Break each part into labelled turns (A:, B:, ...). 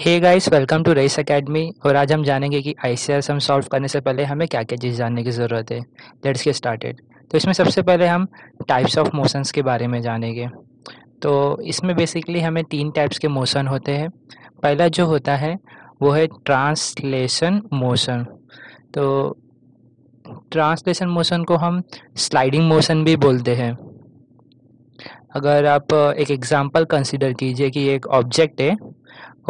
A: Hey guys, welcome to Race Academy. और आज हम जानेंगे कि आईसीआर सम सॉल्व करने से पहले हमें क्या क्या चीज़ जानने की ज़रूरत है। Let's get started. तो इसमें सबसे पहले हम टाइप्स ऑफ मोशंस के बारे में जानेंगे। तो इसमें बेसिकली हमें 3 टाइप्स के मोशन होते हैं। पहला जो होता है वो है ट्रांसलेशन मोशन। तो ट्रांसलेशन मोशन को हम स्लाइडिंग मोशन भी बोलते हैं। अगर आप एक एग्जांपल कंसीडर कीजिए कि एक ऑब्जेक्ट है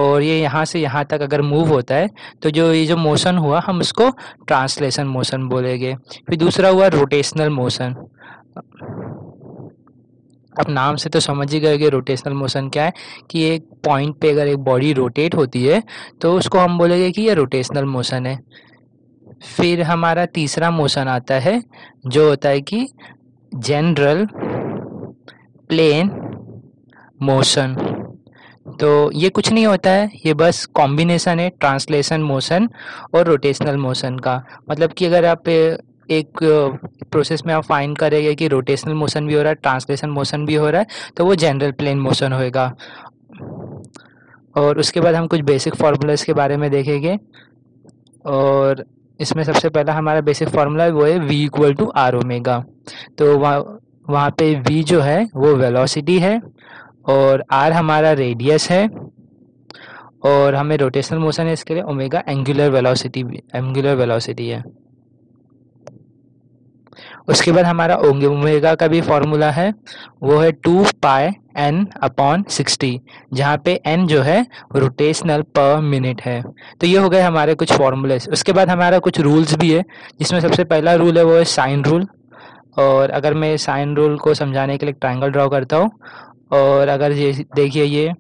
A: और ये यहाँ से यहाँ तक अगर मूव होता है, तो ये जो मोशन हुआ हम उसको ट्रांसलेशन मोशन बोलेंगे। फिर दूसरा हुआ रोटेशनल मोशन। अब नाम से तो समझ ही गए कि रोटेशनल मोशन क्या है, कि एक पॉइंट पे अगर एक बॉडी रोटेट होती है तो उसको हम बोलेंगे कि ये रोटेशनल मोशन है। फिर हमारा तीसरा मोशन आता है जो होता है कि जनरल प्लेन मोशन। तो ये कुछ नहीं होता है, ये बस कॉम्बिनेशन है ट्रांसलेशन मोशन और रोटेशनल मोशन का। मतलब कि अगर आप एक प्रोसेस में आप फाइंड करेंगे कि रोटेशनल मोशन भी हो रहा है, ट्रांसलेशन मोशन भी हो रहा है, तो वो जनरल प्लेन मोशन होएगा। और उसके बाद हम कुछ बेसिक फार्मूलाज के बारे में देखेंगे। और इसमें सबसे पहला हमारा बेसिक फार्मूला वो है v equal to R omega. तो वहाँ पे v जो है वो वेलोसिटी है और r हमारा रेडियस है, और हमें रोटेशनल मोशन है इसके लिए ओमेगा एंगुलर वेलोसिटी है। उसके बाद हमारा ओमेगा का भी फॉर्मूला है, वो है 2 पाई n अपॉन 60, जहाँ पे n जो है रोटेशनल पर मिनट है। तो ये हो गए हमारे कुछ फॉर्मूलेस। उसके बाद हमारा कुछ रूल्स भी है, जिसमें सबसे पहला रूल है वो है साइन रूल। और अगर मैं साइन रूल को समझाने के लिए ट्रायंगल ड्रॉ करता हूँ, और अगर ये देखिए ये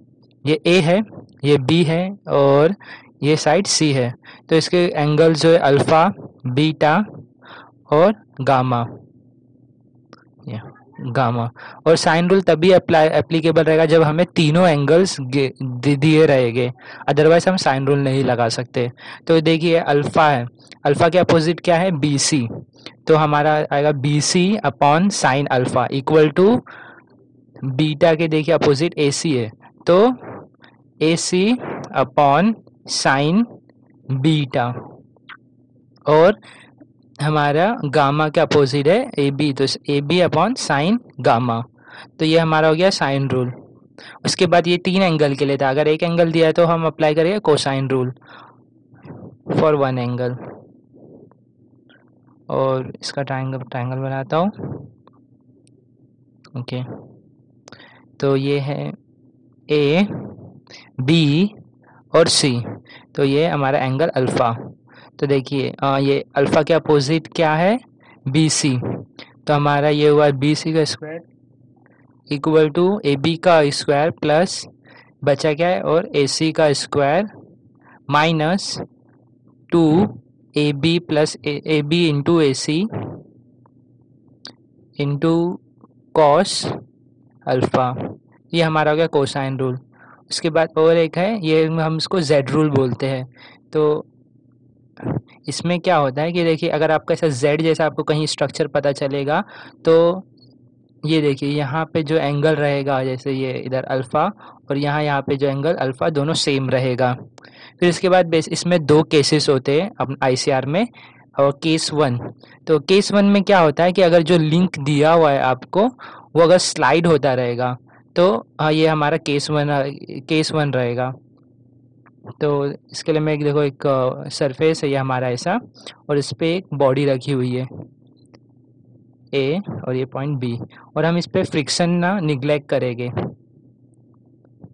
A: A है, ये B है और ये साइड C है, तो इसके एंगल जो है अल्फ़ा, बीटा और गामा, गामा। और साइन रूल तभी एप्लीकेबल रहेगा जब हमें तीनों एंगल्स दिए रहेंगे, अदरवाइज हम साइन रूल नहीं लगा सकते। तो देखिए अल्फ़ा है, अल्फ़ा के अपोजिट क्या है BC, तो हमारा आएगा BC upon sine alpha equal to beta के देखिए अपोजिट AC है, तो AC अपॉन साइन बीटा। और हमारा गामा के अपोजिट है AB, तो AB अपॉन साइन गामा। तो ये हमारा हो गया साइन रूल। उसके बाद ये 3 एंगल के लिए था, अगर एक एंगल दिया है तो हम अप्लाई करेंगे कोसाइन रूल फॉर 1 एंगल। और इसका ट्रायंगल बनाता हूँ। ओके, तो ये है A, B और C, तो ये हमारा एंगल अल्फ़ा। तो देखिए ये अल्फ़ा के अपोजिट क्या है BC, तो हमारा ये हुआ BC का स्क्वायर इक्वल टू AB का स्क्वायर प्लस बचा क्या है और AC का square minus 2AB plus AB into AC into cos alpha. ये हमारा हो गया कोसाइन रूल। उसके बाद और एक है, ये हम इसको Z रूल बोलते हैं। तो इसमें क्या होता है कि देखिए अगर आपका ऐसा Z जैसा आपको कहीं स्ट्रक्चर पता चलेगा, तो ये देखिए यहाँ पे जो एंगल रहेगा, जैसे ये इधर अल्फ़ा और यहाँ पे जो एंगल अल्फ़ा, दोनों सेम रहेगा। फिर इसके बाद इसमें 2 केसेस होते हैं अपन ICR में। और केस 1, तो केस 1 में क्या होता है कि अगर जो लिंक दिया हुआ है आपको वो अगर स्लाइड होता रहेगा, तो ये हमारा केस 1 रहेगा। तो इसके लिए मैं देखो एक सरफेस है ये हमारा ऐसा, और इस पर एक बॉडी रखी हुई है A और ये पॉइंट B, और हम इस पर फ्रिक्शन ना निगलेक्ट करेंगे।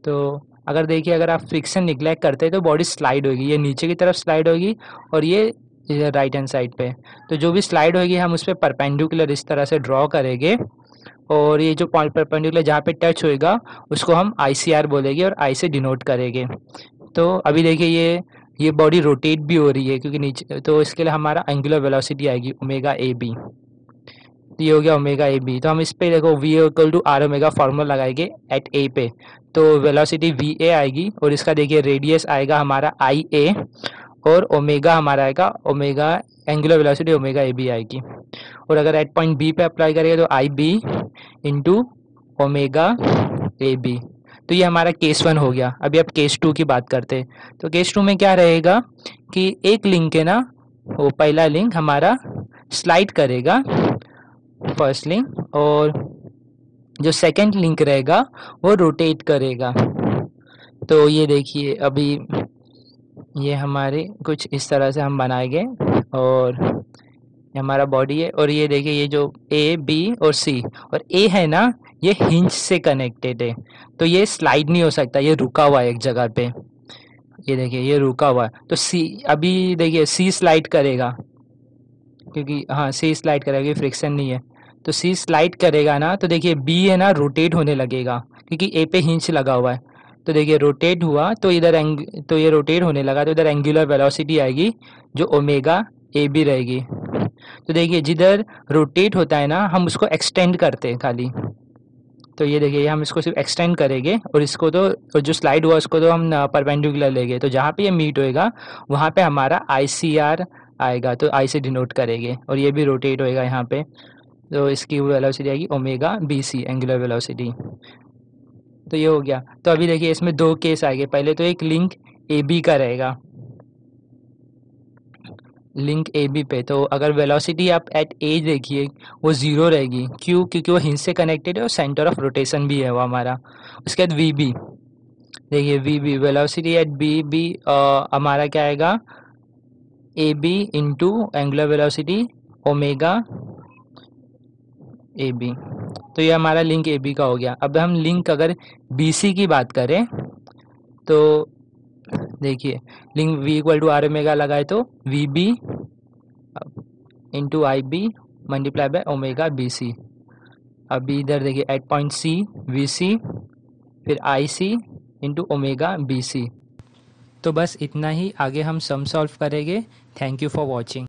A: तो अगर देखिए अगर आप फ्रिक्शन निगलेक्ट करते हैं तो बॉडी स्लाइड होगी, ये नीचे की तरफ स्लाइड होगी और ये राइट हैंड साइड पे। तो जो भी स्लाइड होगी हम उस पर परपेंडिकुलर इस तरह से ड्रॉ करेंगे, और ये जो पॉइंट परपेंडिकुलर जहाँ पे टच होएगा उसको हम ICR बोलेंगे और I से डिनोट करेंगे। तो अभी देखिए ये बॉडी रोटेट भी हो रही है क्योंकि नीचे, तो इसके लिए हमारा एंगुलर वेलोसिटी आएगी ओमेगा AB। ये हो गया ओमेगा AB। तो हम इस पे देखो V equal to R omega formula लगाएंगे एट A पे, तो वेलोसिटी VA आएगी, और इसका देखिए रेडियस आएगा हमारा IA, और ओमेगा हमारा आएगा omega angular velocity omega AB आएगी। और अगर एट पॉइंट B पे अप्लाई करेंगे तो IB इंटू ओमेगा AB। तो ये हमारा केस 1 हो गया। अभी अब केस 2 की बात करते हैं। तो केस 2 में क्या रहेगा कि एक लिंक है ना, वो पहला लिंक हमारा स्लाइड करेगा फर्स्ट लिंक, और जो सेकंड लिंक रहेगा वो रोटेट करेगा। तो ये देखिए अभी ये हमारे कुछ इस तरह से हम बनाएंगे, और ये हमारा बॉडी है, और ये देखिए ये जो ए बी और सी, और ए है ना ये हिंज से कनेक्टेड है, तो ये स्लाइड नहीं हो सकता, ये रुका हुआ है एक जगह पे। ये देखिए ये रुका हुआ है, तो सी अभी देखिए सी स्लाइड करेगा, क्योंकि हाँ सी स्लाइड करेगा, क्योंकि फ्रिक्शन नहीं है। तो सी स्लाइड करेगा ना, तो देखिए बी है ना रोटेट होने लगेगा, क्योंकि ए पे हिंज लगा हुआ है। तो देखिए रोटेट हुआ तो तो ये रोटेट होने लगा, तो इधर एंगुलर वेलोसिटी आएगी जो ओमेगा ए बी रहेगी। तो देखिए जिधर रोटेट होता है ना हम उसको एक्सटेंड करते हैं खाली। तो ये देखिए हम इसको सिर्फ एक्सटेंड करेंगे, और इसको तो जो स्लाइड हुआ उसको तो हम परपेंडिकुलर लेंगे, तो जहाँ पे ये मीट होएगा वहाँ पे हमारा ICR आएगा, तो आई से डिनोट करेंगे, और ये भी रोटेट होएगा यहाँ पे, तो इसकी वेलोसिटी आएगी ओमेगा BC एंगुलर वेलोसिटी। तो ये हो गया। तो अभी देखिए इसमें दो केस आएंगे। पहले तो एक लिंक AB का रहेगा, लिंक AB पे, तो अगर वेलोसिटी आप एट ए देखिए वो 0 रहेगी, क्यों? क्योंकि वो हिंज से कनेक्टेड है और सेंटर ऑफ रोटेशन भी है वो हमारा। उसके बाद VB, देखिए VB वेलोसिटी एट BB हमारा क्या आएगा, AB into angular velocity omega AB। तो ये हमारा लिंक AB का हो गया। अब हम लिंक अगर BC की बात करें तो देखिए link V equal to R omega लगाए तो VB into IB multiply by omega BC। अभी इधर देखिए एट पॉइंट C VC फिर IC इंटू ओमेगा BC। तो बस इतना ही, आगे हम सम सॉल्व करेंगे। Thank you for watching.